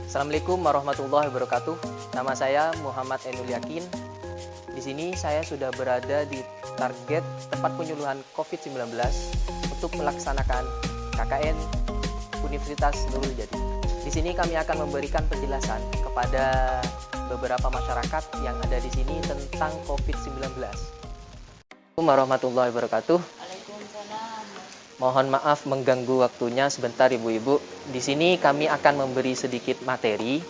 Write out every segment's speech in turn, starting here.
Assalamualaikum warahmatullahi wabarakatuh. Nama saya Muhammad Ainul Yakin. Di sini saya sudah berada di target tempat penyuluhan COVID-19 untuk melaksanakan KKN Universitas Nurul Jadid. Di sini kami akan memberikan penjelasan kepada beberapa masyarakat yang ada di sini tentang COVID-19. Assalamualaikum warahmatullahi wabarakatuh. Mohon maaf mengganggu waktunya sebentar Ibu-Ibu. Di sini kami akan memberi sedikit materi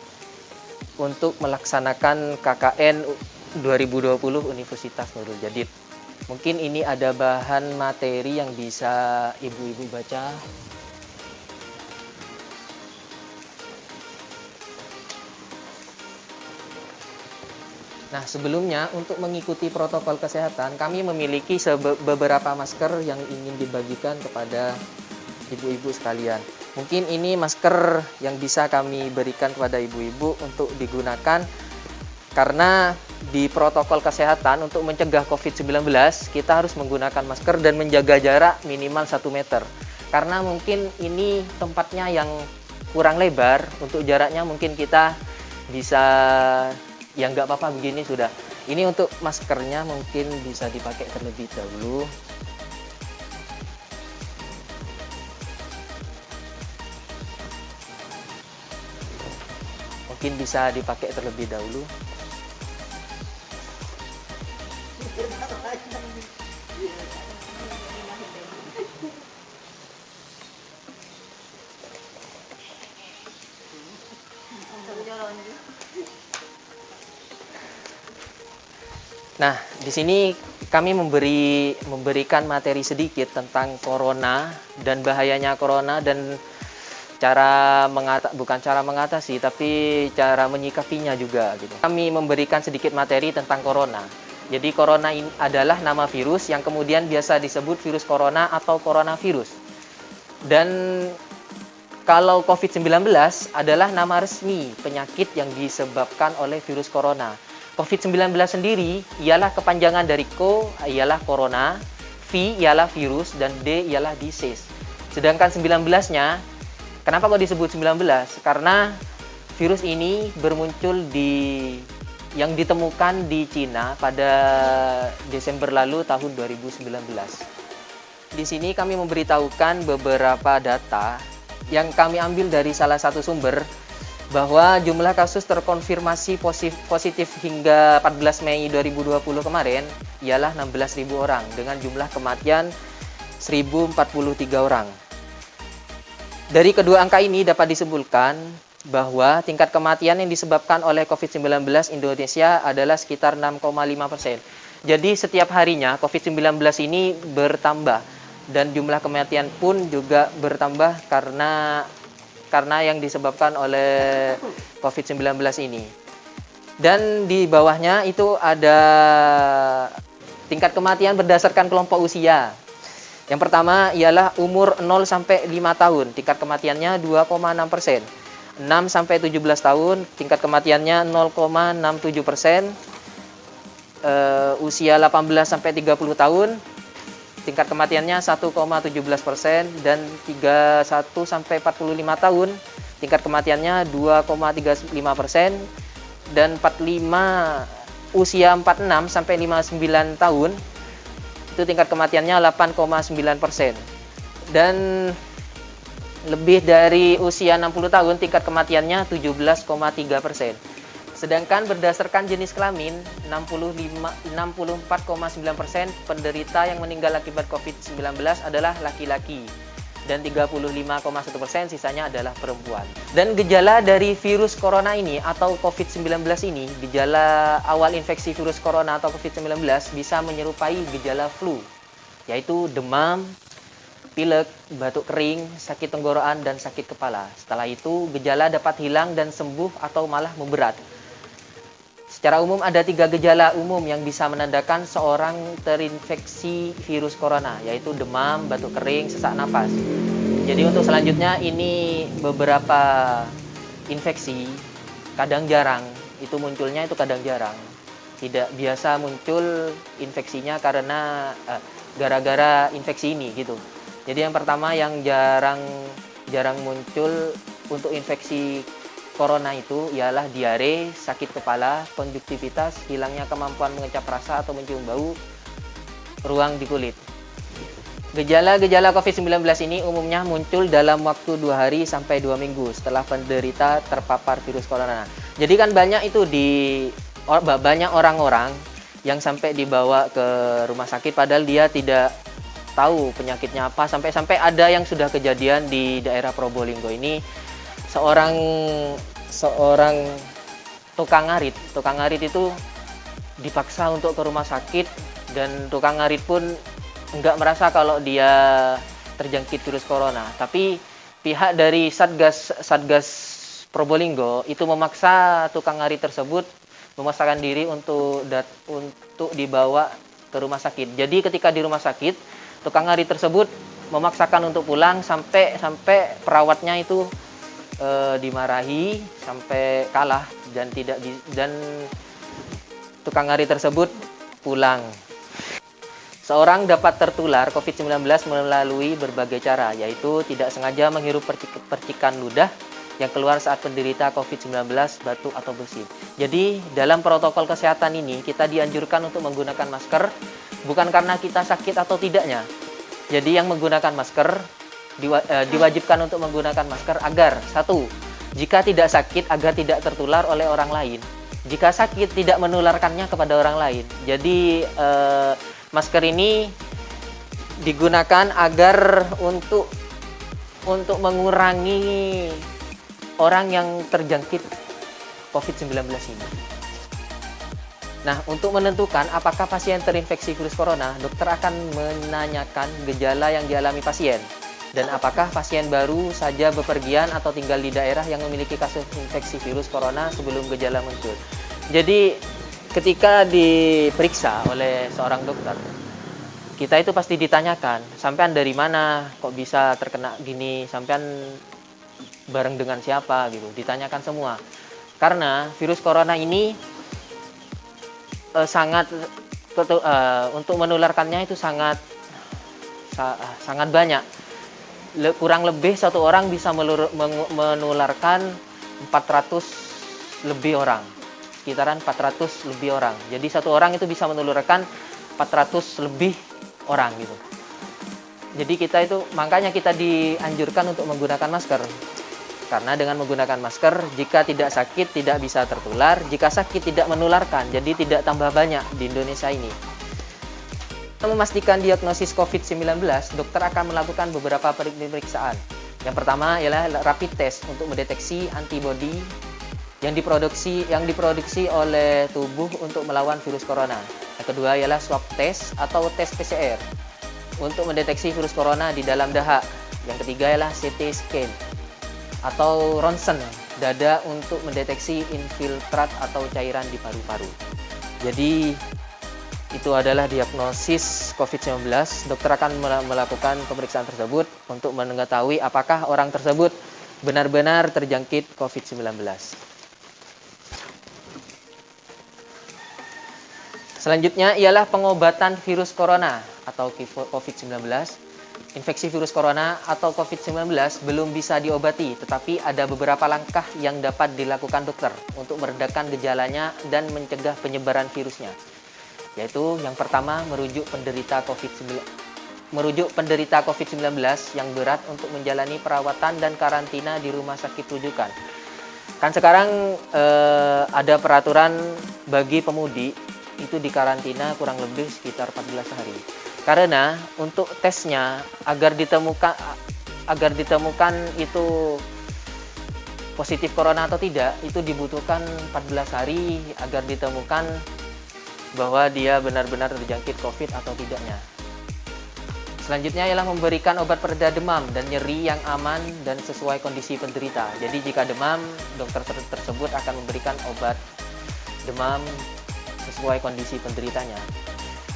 untuk melaksanakan KKN 2020 Universitas Nurul Jadid. Mungkin ini ada bahan materi yang bisa Ibu-Ibu baca. Nah, sebelumnya untuk mengikuti protokol kesehatan, kami memiliki beberapa masker yang ingin dibagikan kepada ibu-ibu sekalian. Mungkin ini masker yang bisa kami berikan kepada ibu-ibu untuk digunakan karena di protokol kesehatan untuk mencegah COVID-19, kita harus menggunakan masker dan menjaga jarak minimal 1 meter. Karena mungkin ini tempatnya yang kurang lebar, untuk jaraknya mungkin kita bisa ya nggak apa-apa begini sudah. Ini untuk maskernya mungkin bisa dipakai terlebih dahulu. Mungkin bisa dipakai terlebih dahulu. Nah, di sini kami memberikan materi sedikit tentang corona dan bahayanya corona dan bukan cara mengatasi tapi cara menyikapinya juga gitu. Kami memberikan sedikit materi tentang corona. Jadi corona ini adalah nama virus yang kemudian biasa disebut virus corona atau coronavirus. Dan kalau COVID-19 adalah nama resmi penyakit yang disebabkan oleh virus corona. COVID-19 sendiri ialah kepanjangan dari CO ialah corona, V ialah virus, dan D ialah disease. Sedangkan 19-nya, kenapa kok disebut 19? Karena virus ini bermuncul yang ditemukan di Cina pada Desember lalu tahun 2019. Di sini kami memberitahukan beberapa data yang kami ambil dari salah satu sumber bahwa jumlah kasus terkonfirmasi positif hingga 14 Mei 2020 kemarin ialah 16.000 orang dengan jumlah kematian 1.043 orang. Dari kedua angka ini dapat disimpulkan bahwa tingkat kematian yang disebabkan oleh COVID-19 Indonesia adalah sekitar 6,5%. Jadi setiap harinya COVID-19 ini bertambah dan jumlah kematian pun juga bertambah karena yang disebabkan oleh COVID-19 ini. Dan di bawahnya itu ada tingkat kematian berdasarkan kelompok usia. Yang pertama ialah umur 0 sampai 5 tahun, tingkat kematiannya 2,6%. 6 sampai 17 tahun, tingkat kematiannya 0,67%. Usia 18 sampai 30 tahun, tingkat kematiannya 1,17%, dan 31 sampai 45 tahun tingkat kematiannya 2,35%, dan usia 46 sampai 59 tahun itu tingkat kematiannya 8,9%, dan lebih dari usia 60 tahun tingkat kematiannya 17,3%. Sedangkan berdasarkan jenis kelamin, 64,9% penderita yang meninggal akibat COVID-19 adalah laki-laki dan 35,1% sisanya adalah perempuan. Dan gejala dari virus corona ini atau COVID-19 ini, gejala awal infeksi virus corona atau COVID-19 bisa menyerupai gejala flu, yaitu demam, pilek, batuk kering, sakit tenggorokan, dan sakit kepala. Setelah itu, gejala dapat hilang dan sembuh atau malah memberat. Secara umum ada 3 gejala umum yang bisa menandakan seorang terinfeksi virus corona, yaitu demam, batuk kering, sesak napas. Jadi untuk selanjutnya ini beberapa infeksi, kadang jarang, munculnya kadang jarang. Tidak biasa muncul infeksinya karena gara-gara infeksi ini gitu. Jadi yang pertama yang jarang muncul untuk infeksi corona itu ialah diare, sakit kepala, konjuktivitas, hilangnya kemampuan mengecap rasa atau mencium bau, ruang di kulit. Gejala-gejala COVID-19 ini umumnya muncul dalam waktu 2 hari sampai 2 minggu setelah penderita terpapar virus corona. Jadi kan banyak itu banyak orang-orang yang sampai dibawa ke rumah sakit padahal dia tidak tahu penyakitnya apa. Sampai ada yang sudah kejadian di daerah Probolinggo ini, seorang tukang ngarit itu dipaksa untuk ke rumah sakit, dan tukang ngarit pun nggak merasa kalau dia terjangkit virus corona. Tapi pihak dari Satgas Probolinggo itu memaksa tukang ngarit tersebut memaksakan diri untuk dibawa ke rumah sakit. Jadi ketika di rumah sakit, tukang ngarit tersebut memaksakan untuk pulang sampai perawatnya itu dimarahi sampai kalah dan tukang ngarit tersebut pulang. Seorang dapat tertular COVID-19 melalui berbagai cara, yaitu tidak sengaja menghirup percikan ludah yang keluar saat penderita COVID-19 batuk atau bersin. Jadi dalam protokol kesehatan ini kita dianjurkan untuk menggunakan masker bukan karena kita sakit atau tidaknya. Jadi yang menggunakan masker diwajibkan untuk menggunakan masker agar satu, jika tidak sakit agar tidak tertular oleh orang lain. Jika sakit tidak menularkannya kepada orang lain. Jadi masker ini digunakan agar untuk mengurangi orang yang terjangkit COVID-19 ini. Nah, untuk menentukan apakah pasien terinfeksi virus corona, dokter akan menanyakan gejala yang dialami pasien dan apakah pasien baru saja bepergian atau tinggal di daerah yang memiliki kasus infeksi virus corona sebelum gejala muncul. Jadi ketika diperiksa oleh seorang dokter, kita itu pasti ditanyakan, sampean dari mana, kok bisa terkena gini, sampean bareng dengan siapa gitu, ditanyakan semua. Karena virus corona ini untuk menularkannya itu sangat banyak. Kurang lebih satu orang bisa menularkan 400 lebih orang. Sekitaran 400 lebih orang. Jadi satu orang itu bisa menularkan 400 lebih orang gitu. Jadi makanya kita dianjurkan untuk menggunakan masker. Karena dengan menggunakan masker, jika tidak sakit tidak bisa tertular, jika sakit tidak menularkan, jadi tidak tambah banyak di Indonesia ini. Untuk memastikan diagnosis COVID-19, dokter akan melakukan beberapa pemeriksaan. Yang pertama ialah rapid test untuk mendeteksi antibodi yang diproduksi oleh tubuh untuk melawan virus corona. Yang kedua ialah swab test atau tes PCR untuk mendeteksi virus corona di dalam dahak. Yang ketiga ialah CT scan atau ronsen dada untuk mendeteksi infiltrat atau cairan di paru-paru. Jadi itu adalah diagnosis COVID-19. Dokter akan melakukan pemeriksaan tersebut untuk mengetahui apakah orang tersebut benar-benar terjangkit COVID-19. Selanjutnya ialah pengobatan virus corona atau COVID-19. Infeksi virus corona atau COVID-19 belum bisa diobati, tetapi ada beberapa langkah yang dapat dilakukan dokter untuk meredakan gejalanya dan mencegah penyebaran virusnya. Yaitu yang pertama, merujuk penderita COVID-19 yang berat untuk menjalani perawatan dan karantina di rumah sakit rujukan. Kan sekarang ada peraturan bagi pemudik itu dikarantina kurang lebih sekitar 14 hari. Karena untuk tesnya agar ditemukan itu positif corona atau tidak, itu dibutuhkan 14 hari agar ditemukan bahwa dia benar-benar terjangkit COVID atau tidaknya. Selanjutnya ialah memberikan obat pereda demam dan nyeri yang aman dan sesuai kondisi penderita. Jadi jika demam, dokter tersebut akan memberikan obat demam sesuai kondisi penderitanya.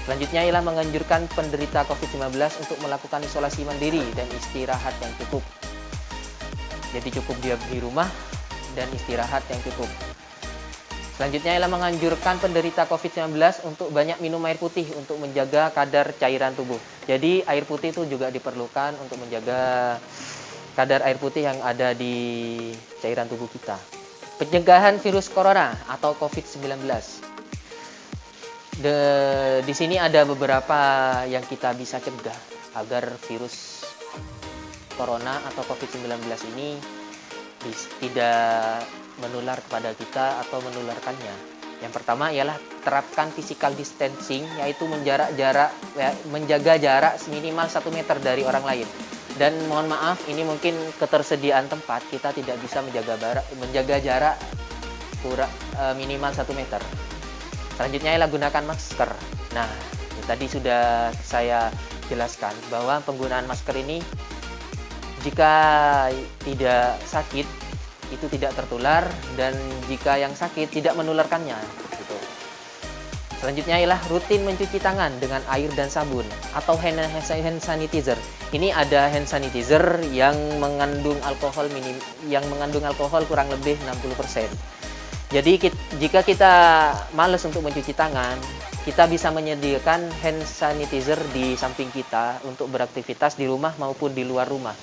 Selanjutnya ialah menganjurkan penderita COVID-19 untuk melakukan isolasi mandiri dan istirahat yang cukup. Jadi cukup dia di rumah dan istirahat yang cukup. Selanjutnya ialah menganjurkan penderita COVID-19 untuk banyak minum air putih untuk menjaga kadar cairan tubuh. Jadi air putih itu juga diperlukan untuk menjaga kadar air putih yang ada di cairan tubuh kita. Pencegahan virus corona atau COVID-19. Di sini ada beberapa yang kita bisa cegah agar virus corona atau COVID-19 ini tidak menular kepada kita atau menularkannya. Yang pertama ialah terapkan physical distancing, yaitu menjaga jarak minimal 1 meter dari orang lain. Dan mohon maaf, ini mungkin ketersediaan tempat, kita tidak bisa menjaga jarak minimal 1 meter. Selanjutnya ialah gunakan masker. Nah, tadi sudah saya jelaskan bahwa penggunaan masker ini jika tidak sakit itu tidak tertular, dan jika yang sakit tidak menularkannya gitu. Selanjutnya ialah rutin mencuci tangan dengan air dan sabun atau hand sanitizer. Ini ada hand sanitizer yang mengandung alkohol kurang lebih 60%. Jadi jika kita malas untuk mencuci tangan, kita bisa menyediakan hand sanitizer di samping kita untuk beraktivitas di rumah maupun di luar rumah.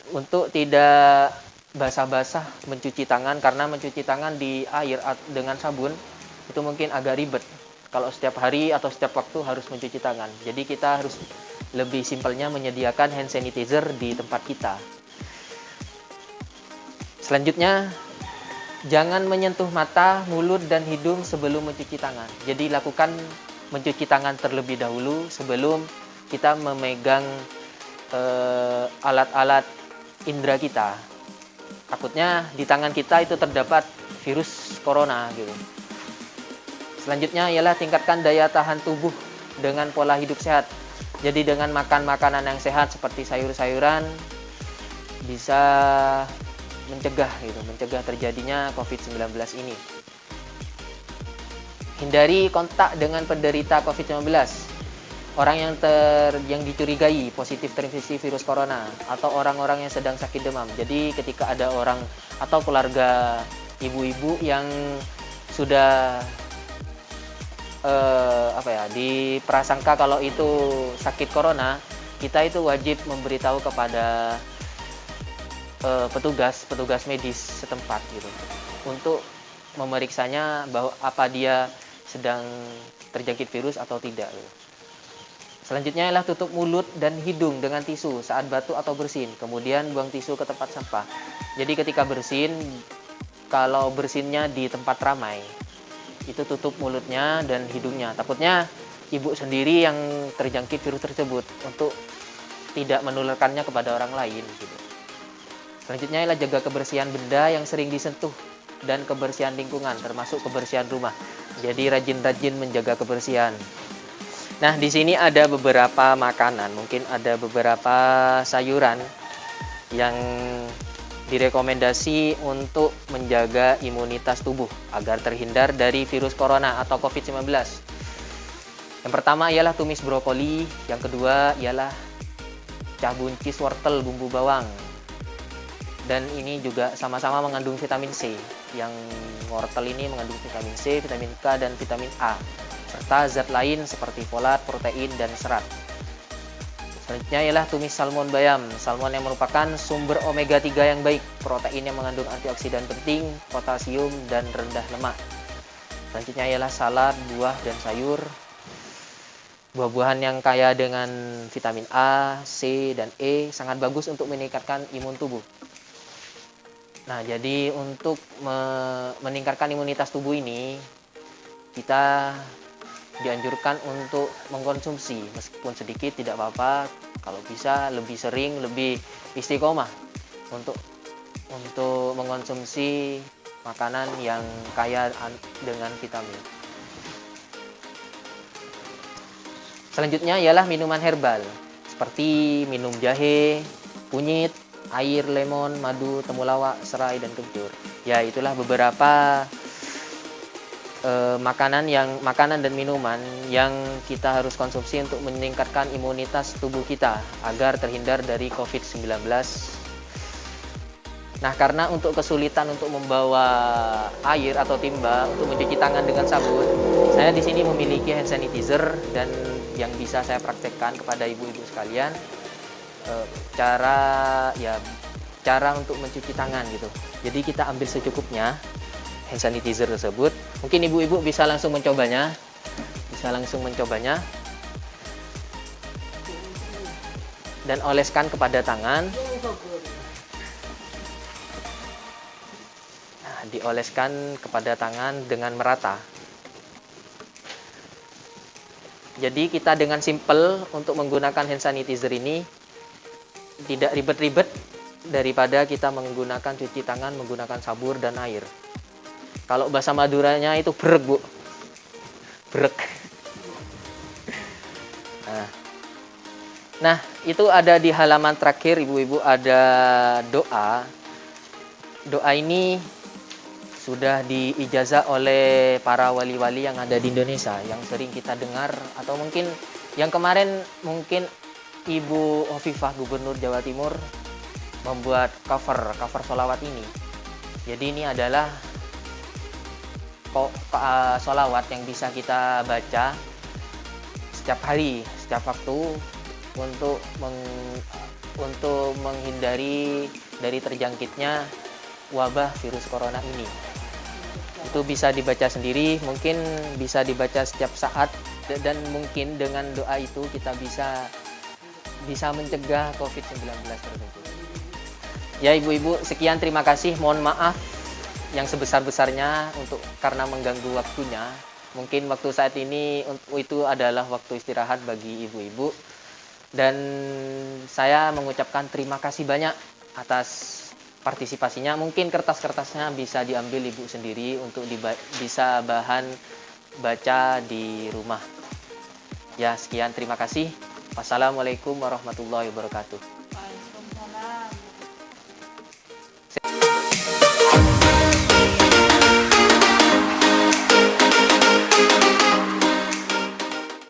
Untuk tidak basah-basah mencuci tangan, karena mencuci tangan di air dengan sabun itu mungkin agak ribet kalau setiap hari atau setiap waktu harus mencuci tangan. Jadi kita harus lebih simpelnya menyediakan hand sanitizer di tempat kita. Selanjutnya, jangan menyentuh mata, mulut, dan hidung sebelum mencuci tangan. Jadi lakukan mencuci tangan terlebih dahulu sebelum kita memegang alat-alat indera kita. Takutnya di tangan kita itu terdapat virus corona gitu. Selanjutnya ialah tingkatkan daya tahan tubuh dengan pola hidup sehat. Jadi dengan makan makanan yang sehat seperti sayur-sayuran bisa mencegah terjadinya COVID-19 ini. Hindari kontak dengan penderita COVID-19. Orang yang dicurigai positif terinfeksi virus corona atau orang-orang yang sedang sakit demam. Jadi ketika ada orang atau keluarga ibu-ibu yang sudah diprasangka kalau itu sakit corona, kita itu wajib memberitahu kepada petugas medis setempat gitu, untuk memeriksanya bahwa apa dia sedang terjangkit virus atau tidak gitu. Selanjutnya adalah tutup mulut dan hidung dengan tisu saat batuk atau bersin, kemudian buang tisu ke tempat sampah. Jadi ketika bersin, kalau bersinnya di tempat ramai, itu tutup mulutnya dan hidungnya. Takutnya ibu sendiri yang terjangkit virus tersebut, untuk tidak menularkannya kepada orang lain gitu. Selanjutnya adalah jaga kebersihan benda yang sering disentuh dan kebersihan lingkungan, termasuk kebersihan rumah. Jadi rajin-rajin menjaga kebersihan. Nah, di sini ada beberapa makanan, mungkin ada beberapa sayuran yang direkomendasi untuk menjaga imunitas tubuh agar terhindar dari virus corona atau COVID-19. Yang pertama ialah tumis brokoli, yang kedua ialah cah buncis wortel bumbu bawang. Dan ini juga sama-sama mengandung vitamin C. Yang wortel ini mengandung vitamin C, vitamin K, dan vitamin A, serta zat lain seperti folat, protein, dan serat. Selanjutnya ialah tumis salmon bayam. Salmon yang merupakan sumber omega 3 yang baik, protein yang mengandung antioksidan penting, potasium, dan rendah lemak. Selanjutnya ialah salad, buah, dan sayur. Buah-buahan yang kaya dengan vitamin A, C, dan E sangat bagus untuk meningkatkan imun tubuh. Nah, jadi untuk meningkatkan imunitas tubuh ini, kita dianjurkan untuk mengkonsumsi, meskipun sedikit tidak apa-apa, kalau bisa lebih sering, lebih istiqomah untuk mengkonsumsi makanan yang kaya dengan vitamin. Selanjutnya ialah minuman herbal, seperti minum jahe, kunyit, air, lemon, madu, temulawak, serai, dan kencur. Ya, itulah beberapa makanan dan minuman yang kita harus konsumsi untuk meningkatkan imunitas tubuh kita agar terhindar dari COVID-19. Nah, karena untuk kesulitan untuk membawa air atau timba untuk mencuci tangan dengan sabun, saya di sini memiliki hand sanitizer dan yang bisa saya praktekkan kepada ibu-ibu sekalian. cara untuk mencuci tangan gitu. Jadi kita ambil secukupnya hand sanitizer tersebut. Mungkin ibu-ibu bisa langsung mencobanya. Dan oleskan kepada tangan. Nah, dioleskan kepada tangan dengan merata. Jadi kita dengan simple untuk menggunakan hand sanitizer ini tidak ribet-ribet daripada kita menggunakan cuci tangan menggunakan sabur dan air. Kalau bahasa Maduranya itu brek, Bu. Brek. Nah, itu ada di halaman terakhir, ibu-ibu, ada doa. Doa ini sudah diijazah oleh para wali-wali yang ada di Indonesia, yang sering kita dengar, atau mungkin yang kemarin mungkin Ibu Hovifah, Gubernur Jawa Timur, membuat cover sholawat ini. Jadi ini adalah sholawat yang bisa kita baca setiap hari, setiap waktu, untuk menghindari dari terjangkitnya wabah virus corona ini. Itu bisa dibaca sendiri, mungkin bisa dibaca setiap saat, dan mungkin dengan doa itu kita bisa mencegah COVID-19 tersebut. Ya ibu-ibu, sekian, terima kasih. Mohon maaf yang sebesar-besarnya karena mengganggu waktunya. Mungkin waktu saat ini itu adalah waktu istirahat bagi ibu-ibu. Dan saya mengucapkan terima kasih banyak atas partisipasinya. Mungkin kertas-kertasnya bisa diambil ibu sendiri untuk bisa bahan baca di rumah. Ya, sekian, terima kasih. Wassalamualaikum warahmatullahi wabarakatuh.